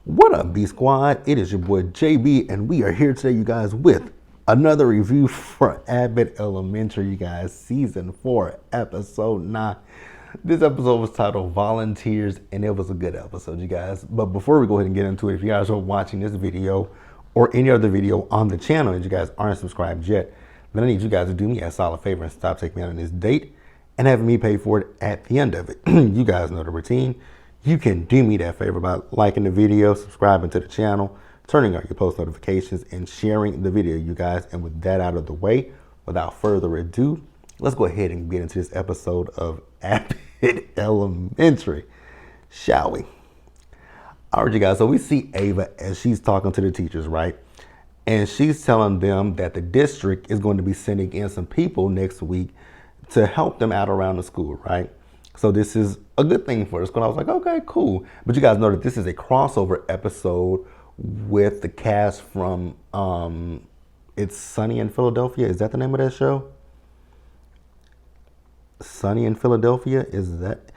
What up, B Squad? It is your boy JB, and we are here today, you guys, with another review for Abbott Elementary, you guys, season 4, episode 9. This episode was titled Volunteers, and it was a good episode, you guys. But before we go ahead and get into it, if you guys are watching this video or any other video on the channel and you guys aren't subscribed yet, then I need you guys to do me a solid favor and stop taking me out on this date and having me pay for it at the end of it. You guys know the routine. You can do me that favor by liking the video, subscribing to the channel, turning on your post notifications, and sharing the video, you guys. And with that out of the way, without further ado, let's go ahead and get into this episode of Abbott Elementary, shall we? All right, you guys, so we see Ava as she's talking to the teachers, right? And she's telling them that the district is going to be sending in some people next week to help them out around the school, right? So this is a good thing for us. Because I was like, okay, cool. But you guys know that this is a crossover episode with the cast from It's Sunny in Philadelphia. Is that the name of that show? Sunny in Philadelphia? Is that?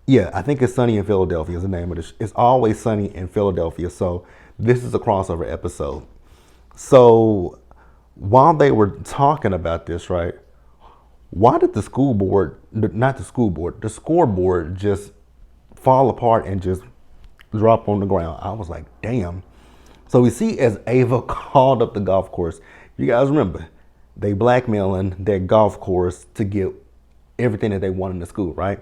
Yeah, I think it's Sunny in Philadelphia is the name of this. It's always Sunny in Philadelphia. So this is a crossover episode. So while they were talking about this, right? Why did the scoreboard just fall apart and just drop on the ground? I was like, damn. So we see as Ava called up the golf course, you guys remember, they blackmailing their golf course to get everything that they want in the school, right?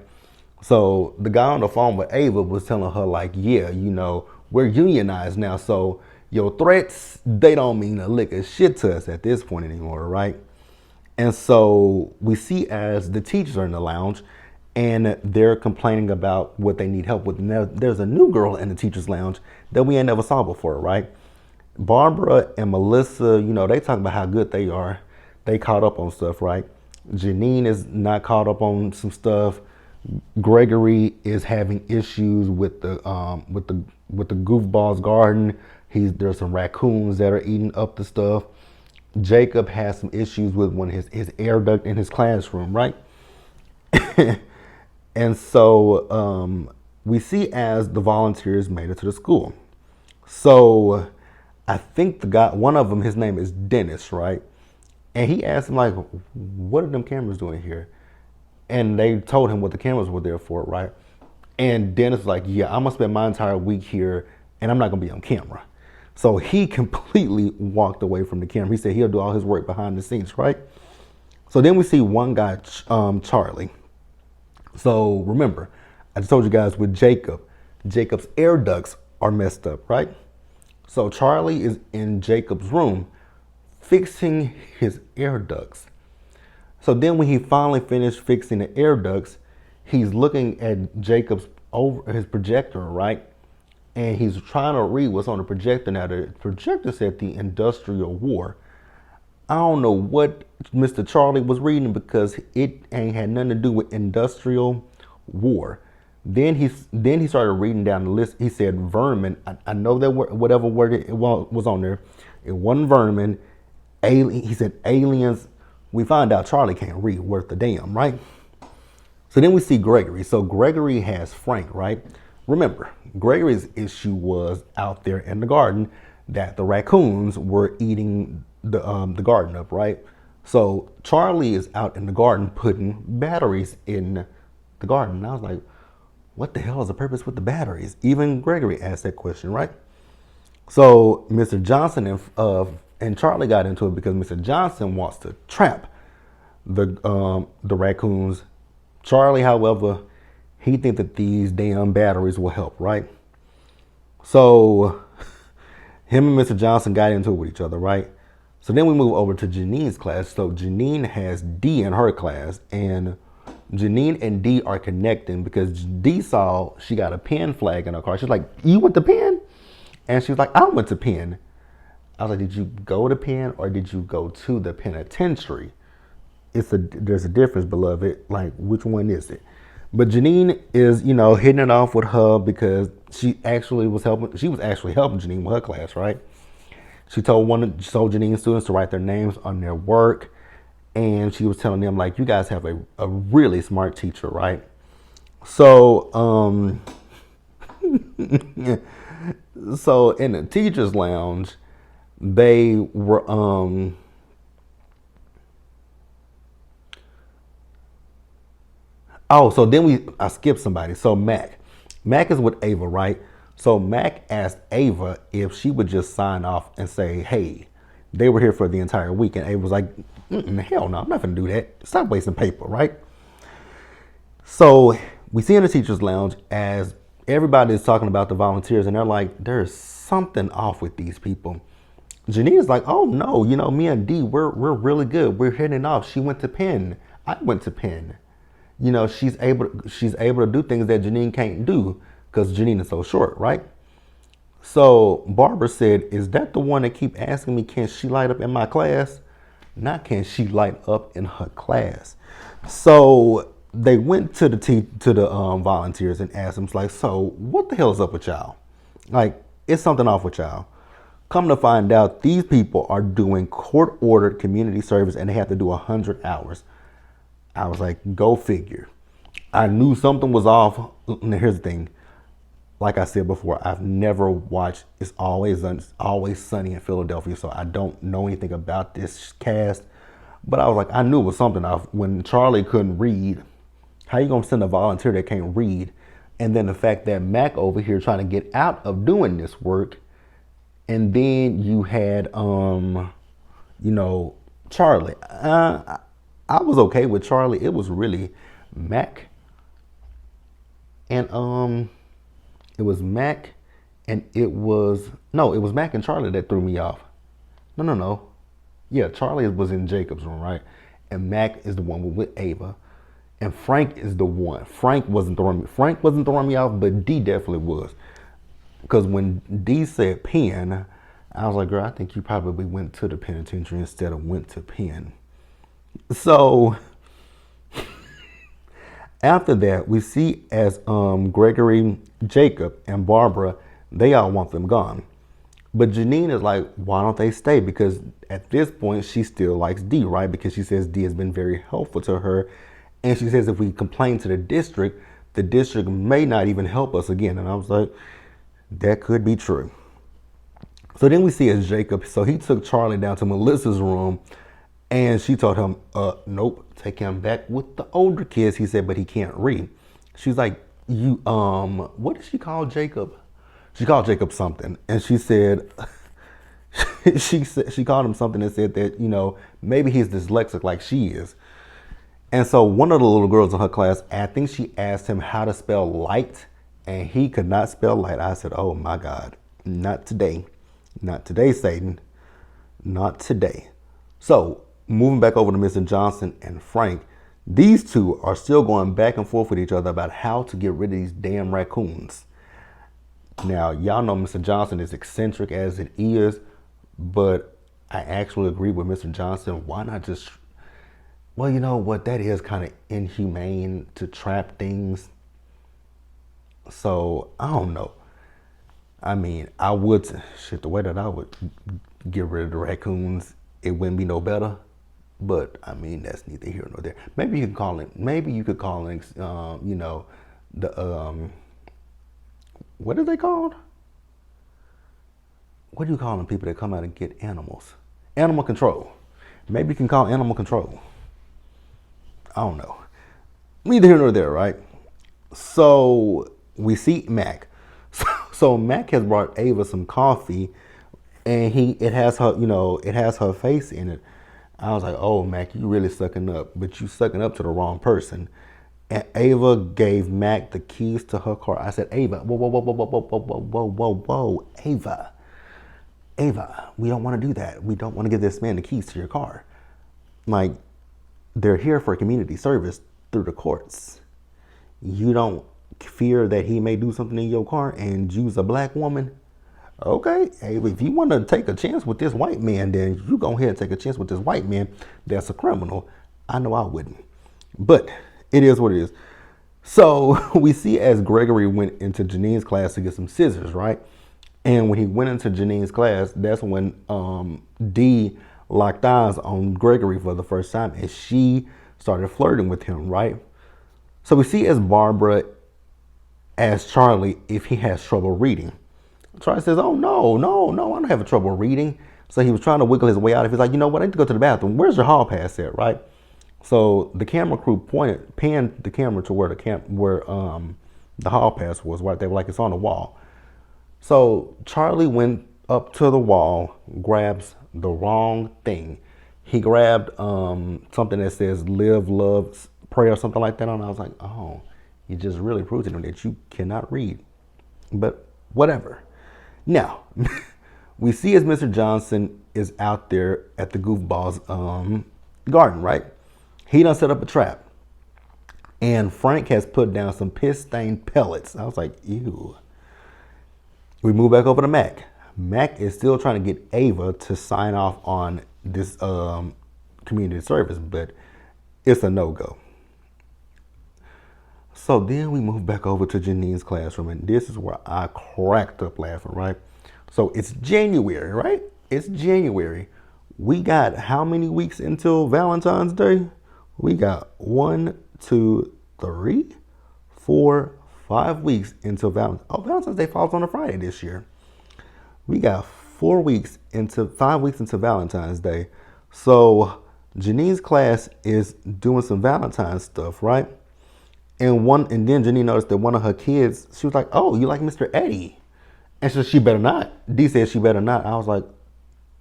So the guy on the phone with Ava was telling her like, yeah, you know, we're unionized now. So your threats, they don't mean a lick of shit to us at this point anymore, right? And so we see as the teachers are in the lounge and they're complaining about what they need help with. Now, there's a new girl in the teachers lounge that we ain't never saw before, right? Barbara and Melissa, you know, they talk about how good they are. They caught up on stuff, right? Janine is not caught up on some stuff. Gregory is having issues with the goofball's garden. There's some raccoons that are eating up the stuff. Jacob has some issues with one of his air duct in his classroom, right? And so we see as the volunteers made it to the school. So I think the guy, one of them, his name is Dennis, right? And he asked him like, what are them cameras doing here? And they told him what the cameras were there for, right? And Dennis was like, yeah, I'm gonna spend my entire week here and I'm not gonna be on camera. So he completely walked away from the camera. He said he'll do all his work behind the scenes, right? So then we see one guy, Charlie. So remember, I just told you guys with Jacob's air ducts are messed up, right? So Charlie is in Jacob's room fixing his air ducts. So then when he finally finished fixing the air ducts, he's looking at Jacob's over his projector, right? And he's trying to read what's on the projector. Now, the projector said the Industrial War. I don't know what Mr. Charlie was reading because it ain't had nothing to do with Industrial War. Then he started reading down the list. He said vermin. I know that whatever word it was on there, it wasn't vermin. He said aliens. We find out Charlie can't read worth a damn, right? So then we see Gregory. So Gregory has Frank, right? Remember, Gregory's issue was out there in the garden that the raccoons were eating the garden up, right? So Charlie is out in the garden putting batteries in the garden. And I was like, what the hell is the purpose with the batteries? Even Gregory asked that question, right? So Mr. Johnson and Charlie got into it because Mr. Johnson wants to trap the raccoons. Charlie, however, he thinks that these damn batteries will help, right? So him and Mr. Johnson got into it with each other, right? So then we move over to Janine's class. So Janine has D in her class, and Janine and D are connecting because D saw she got a pen flag in her car. She's like, you went to Penn? And she was like, I went to Penn. I was like, did you go to Penn or did you go to the penitentiary? There's a difference, beloved. Like, which one is it? But Janine is, you know, hitting it off with her because she was actually helping Janine with her class, right? She told Janine's students to write their names on their work. And she was telling them, like, you guys have a really smart teacher, right? So So in the teachers' lounge, they were oh, so then I skipped somebody. So Mac is with Ava, right? So Mac asked Ava if she would just sign off and say, "Hey, they were here for the entire week," and Ava was like, "Hell no, I'm not gonna do that. Stop wasting paper, right?" So we see in the teachers' lounge as everybody is talking about the volunteers, and they're like, "There's something off with these people." Janina's like, "Oh no, me and D, we're really good. We're hitting off. She went to Penn. I went to Penn. She's able to do things that Janine can't do because Janine is so short, right?" So Barbara said, "Is that the one that keep asking me, can she light up in my class? Not can she light up in her class." So they went to the volunteers and asked them, like, "So what the hell is up with y'all? Like, it's something off with y'all." Come to find out, these people are doing court-ordered community service and they have to do 100 hours. I was like, go figure. I knew something was off. Now, here's the thing. Like I said before, I've never watched Always Sunny in Philadelphia, so I don't know anything about this cast. But I was like, I knew it was something off when Charlie couldn't read. How you gonna send a volunteer that can't read? And then the fact that Mac over here trying to get out of doing this work, and then you had Charlie. I was okay with Charlie. It was really Mac and it was Mac and it was Mac and Charlie that threw me off. No. Yeah, Charlie was in Jacob's room, right? And Mac is the one with Ava. And Frank is the one. Frank wasn't throwing me off, but D definitely was. Because when D said Penn, I was like, girl, I think you probably went to the penitentiary instead of went to Penn. So after that, we see as Gregory, Jacob, and Barbara, they all want them gone. But Janine is like, why don't they stay? Because at this point, she still likes D, right? Because she says D has been very helpful to her. And she says if we complain to the district may not even help us again. And I was like, that could be true. So then we see as Jacob, so he took Charlie down to Melissa's room and she told him, nope, take him back with the older kids. He said, but he can't read. She's like, what did she call Jacob? She called Jacob something. And she said, she called him something and said that, maybe he's dyslexic like she is. And so one of the little girls in her class, I think she asked him how to spell light, and he could not spell light. I said, oh my God, not today. Not today, Satan. Not today. So moving back over to Mr. Johnson and Frank, these two are still going back and forth with each other about how to get rid of these damn raccoons. Now, y'all know Mr. Johnson is eccentric as it is, but I actually agree with Mr. Johnson. Why not just, well, you know what, that is kind of inhumane to trap things. So, I don't know. I mean, the way that I would get rid of the raccoons, it wouldn't be no better. But, I mean, that's neither here nor there. Maybe you could call it, what are they called? What do you call them people that come out and get animals? Animal control. Maybe you can call animal control. I don't know. Neither here nor there, right? So we see Mac. So Mac has brought Ava some coffee, and it has her face in it. I was like, oh Mac, you really sucking up, but you sucking up to the wrong person. And Ava gave Mac the keys to her car. I said, Ava, whoa, Ava, we don't want to do that. We don't want to give this man the keys to your car. Like, they're here for community service through the courts. You don't fear that he may do something in your car and use a black woman? Okay, hey, if you want to take a chance with this white man, then you go ahead and take a chance with this white man that's a criminal. I know I wouldn't. But it is what it is. So we see as Gregory went into Janine's class to get some scissors, right? And when he went into Janine's class, that's when D locked eyes on Gregory for the first time, and she started flirting with him, right? So we see as Barbara asked Charlie if he has trouble reading. Charlie says, oh, no, no, no, I don't have trouble reading. So he was trying to wiggle his way out. He's like, you know what, I need to go to the bathroom. Where's your hall pass at, right? So the camera crew panned the camera to where the hall pass was, right there, like it's on the wall. So Charlie went up to the wall, grabs the wrong thing. He grabbed something that says live, love, pray or something like that on. I was like, oh, you just really proved to them that you cannot read. But whatever. Now, we see as Mr. Johnson is out there at the goofball's garden, right? He done set up a trap. And Frank has put down some piss-stained pellets. I was like, ew. We move back over to Mac. Mac is still trying to get Ava to sign off on this community service, but it's a no-go. So then we move back over to Janine's classroom, and this is where I cracked up laughing, right? So it's January, right? It's January. We got how many weeks until Valentine's Day? We got 1, 2, 3, 4, 5 weeks until Valentine's. Oh, Valentine's Day falls on a Friday this year. We got 5 weeks into Valentine's Day. So Janine's class is doing some Valentine's stuff, right? And then Janine noticed that one of her kids, she was like, oh, you like Mr. Eddie? And she better not. D said she better not. I was like,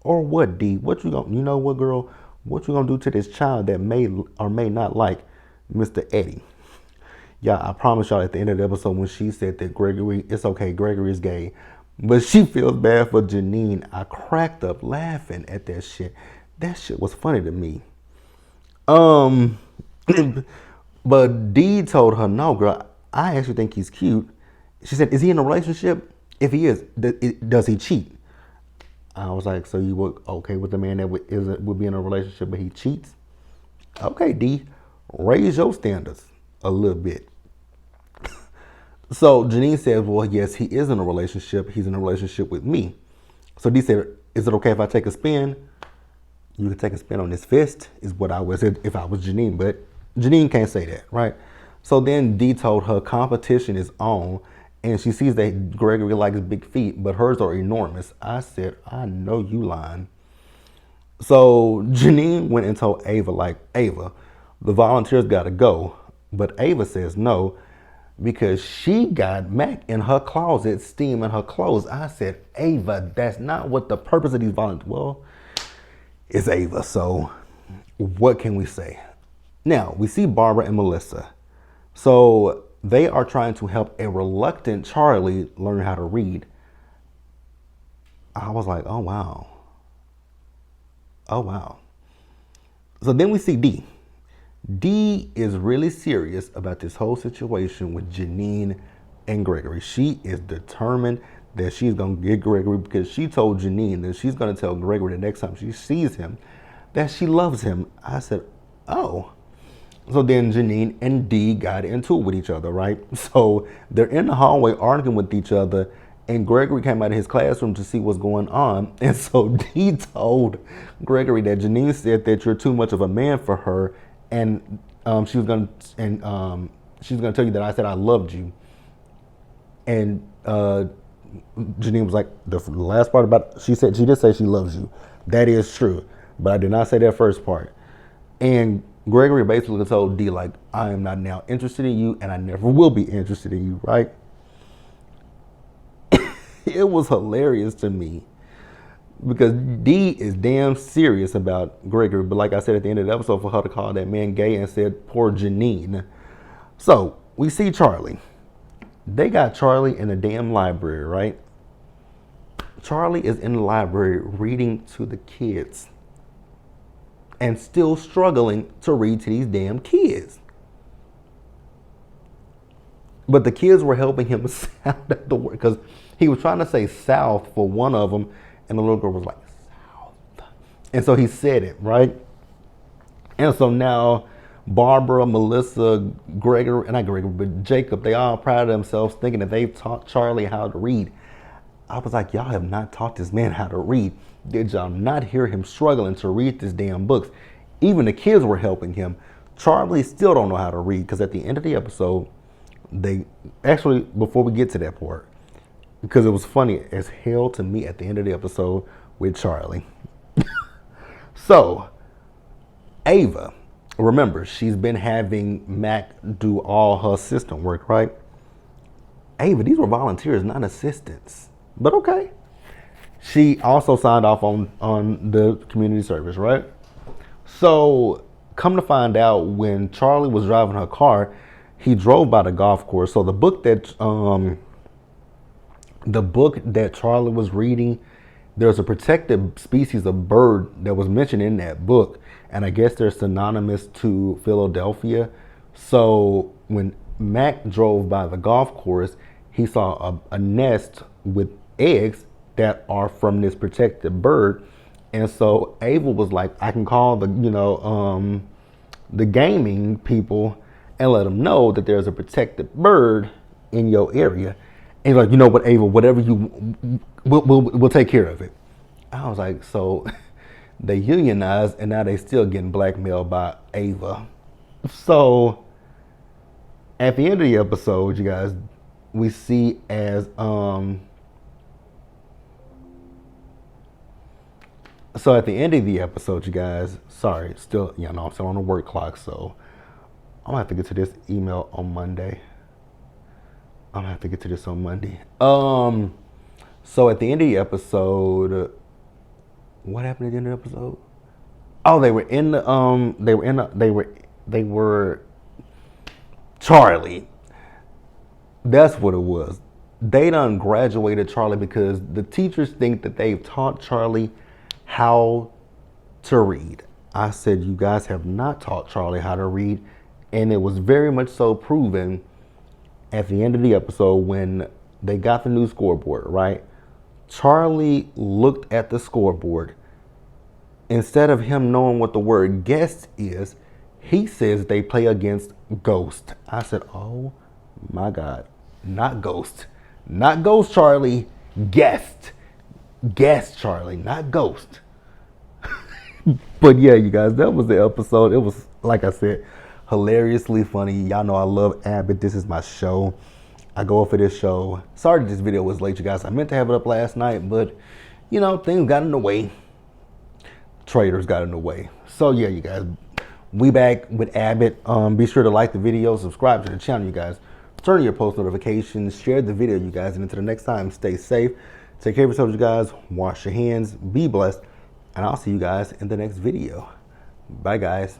or what, D? What you know what, girl? What you gonna do to this child that may or may not like Mr. Eddie? Yeah, I promise y'all at the end of the episode when she said that it's okay, Gregory is gay, but she feels bad for Janine, I cracked up laughing at that shit. That shit was funny to me. But Dee told her, no, girl, I actually think he's cute. She said, is he in a relationship? If he is, does he cheat? I was like, so you were okay with the man that would be in a relationship but he cheats? Okay, Dee, raise your standards a little bit. So Janine said, well, yes, he is in a relationship. He's in a relationship with me. So Dee said, is it okay if I take a spin? You can take a spin on his fist, is what I would say if I was Janine, but Janine can't say that, right? So then Dee told her competition is on, and she sees that Gregory likes big feet, but hers are enormous. I said, I know you lying. So Janine went and told Ava, like, Ava, the volunteers got to go. But Ava says no, because she got Mac in her closet steaming her clothes. I said, Ava, that's not what the purpose of these volunteers. Well, it's Ava, so what can we say? Now, we see Barbara and Melissa. So they are trying to help a reluctant Charlie learn how to read. I was like, oh, wow. Oh, wow. So then we see Dee. Dee is really serious about this whole situation with Janine and Gregory. She is determined that she's going to get Gregory because she told Janine that she's going to tell Gregory the next time she sees him that she loves him. I said, oh. So then Janine and Dee got into it with each other, right? So they're in the hallway arguing with each other, and Gregory came out of his classroom to see what's going on. And so Dee told Gregory that Janine said that you're too much of a man for her, and she was gonna tell you that I said I loved you. And Janine was like, the last part about she did say she loves you. That is true, but I did not say that first part. And Gregory basically told Dee, like, I am not now interested in you and I never will be interested in you, right? It was hilarious to me because Dee is damn serious about Gregory. But like I said at the end of the episode, for her to call that man gay and said, poor Janine. So we see Charlie. They got Charlie in a damn library, right? Charlie is in the library reading to the kids. And still struggling to read to these damn kids. But the kids were helping him sound at the word because he was trying to say south for one of them, and the little girl was like, south. And so he said it, right? And so now Barbara, Melissa, but Jacob, they all proud of themselves thinking that they've taught Charlie how to read. I was like, y'all have not taught this man how to read. Did y'all not hear him struggling to read this damn books? Even the kids were helping him. Charlie still don't know how to read because at the end of the episode, before we get to that part, because it was funny as hell to me at the end of the episode with Charlie. So, Ava, remember, she's been having Mac do all her system work, right? Ava, these were volunteers, not assistants. But okay. She also signed off on the community service, right? So, come to find out, when Charlie was driving her car, he drove by the golf course. So the book that Charlie was reading, there's a protected species of bird that was mentioned in that book, and I guess they're synonymous to Philadelphia. So when Mac drove by the golf course, he saw a nest with eggs that are from this protected bird. And so Ava was like, I can call the gaming people and let them know that there's a protected bird in your area. And he's like, you know what, Ava, whatever we'll take care of it. I was like, so they unionized and now they still getting blackmailed by Ava. So at the end of the episode, you guys, we see as so at the end of the episode, you guys, sorry, still, I'm still on the work clock, so I'm gonna have to get to this email on Monday. So at the end of the episode, what happened at the end of the episode? Oh, they were Charlie. That's what it was. They done graduated Charlie because the teachers think that they've taught Charlie how to read. I said, you guys have not taught Charlie how to read. And it was very much so proven at the end of the episode when they got the new scoreboard, right? Charlie looked at the scoreboard. Instead of him knowing what the word guest is, he says they play against Ghost. I said, oh my God, not Ghost. Not Ghost, Charlie. Guest. Guest, Charlie, not Ghost. But yeah, you guys, that was the episode. It was, like I said, hilariously funny. Y'all know I love Abbott. This is my show. I go for this show. Sorry this video was late, you guys. I meant to have it up last night, but things got in the way. Traders got in the way. So yeah, you guys, we back with Abbott. Be sure to like the video, subscribe to the channel, you guys. Turn on your post notifications, share the video, you guys, and until the next time, stay safe. Take care of yourselves, you guys. Wash your hands. Be blessed. And I'll see you guys in the next video. Bye, guys.